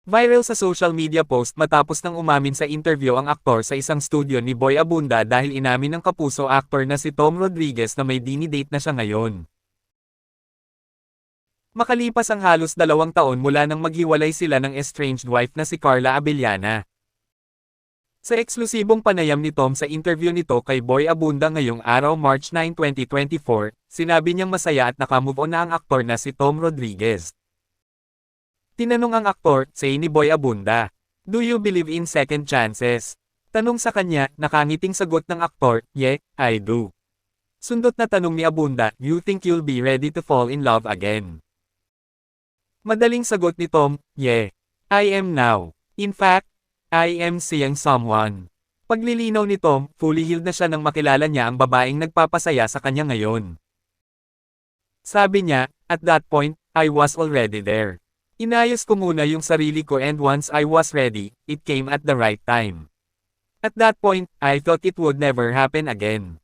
Viral sa social media post matapos nang umamin sa interview ang aktor sa isang studio ni Boy Abunda dahil inamin ng kapuso actor na si Tom Rodriguez na may dini-date na siya ngayon. Makalipas ang halos 2 taon mula nang maghiwalay sila ng estranged wife na si Carla Abellana. Sa eksklusibong panayam ni Tom sa interview nito kay Boy Abunda ngayong araw March 9, 2024, sinabi niyang masaya at nakamove on na ang aktor na si Tom Rodriguez. Tinanong ang aktor, say ni Boy Abunda, "Do you believe in second chances?" Tanong sa kanya, nakangiting sagot ng aktor, "Yeah, I do." Sundot na tanong ni Abunda, "You think you'll be ready to fall in love again?" Madaling sagot ni Tom, "Yeah, I am now. In fact, I am seeing someone." Paglilinaw ni Tom, fully healed na siya nang makilala niya ang babaeng nagpapasaya sa kanya ngayon. Sabi niya, "At that point, I was already there. Inayos ko muna yung sarili ko and once I was ready, it came at the right time. At that point, I thought it would never happen again."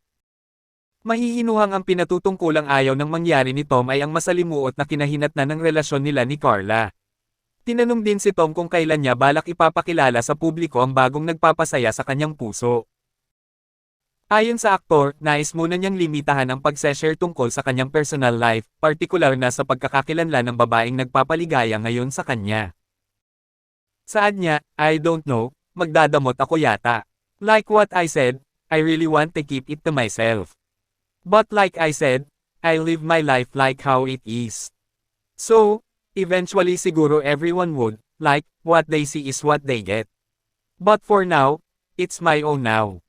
Mahihinuhang ang pinatutungkulang ayaw ng mangyari ni Tom ay ang masalimuot na kinahinatnan ng relasyon nila ni Carla. Tinanong din si Tom kung kailan niya balak ipapakilala sa publiko ang bagong nagpapasaya sa kanyang puso. Ayon sa aktor, nais muna niyang limitahan ang pag-share tungkol sa kanyang personal life, partikular na sa pagkakakilanlan ng babaeng nagpapaligaya ngayon sa kanya. Saad niya, "I don't know, magdadamot ako yata. Like what I said, I really want to keep it to myself. But like I said, I live my life like how it is. So, eventually siguro everyone would, like, what they see is what they get. But for now, it's my own now."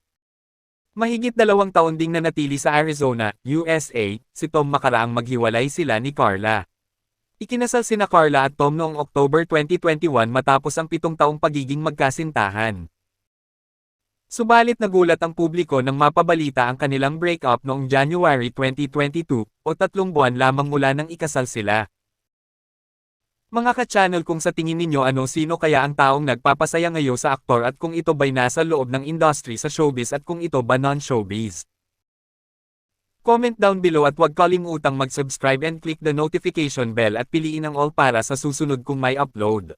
Mahigit 2 taon ding nanatili sa Arizona, USA, si Tom makaraang maghiwalay sila ni Carla. Ikinasal sina Carla at Tom noong October 2021 matapos ang 7 taong pagiging magkasintahan. Subalit nagulat ang publiko nang mapabalita ang kanilang breakup noong January 2022, o 3 buwan lamang mula nang ikasal sila. Mga ka-channel, kung sa tingin ninyo sino kaya ang taong nagpapasaya ngayon sa aktor at kung ito ba'y nasa loob ng industry sa showbiz at kung ito ba non-showbiz? Comment down below at huwag kalimutang mag-subscribe and click the notification bell at piliin ang all para sa susunod kong may upload.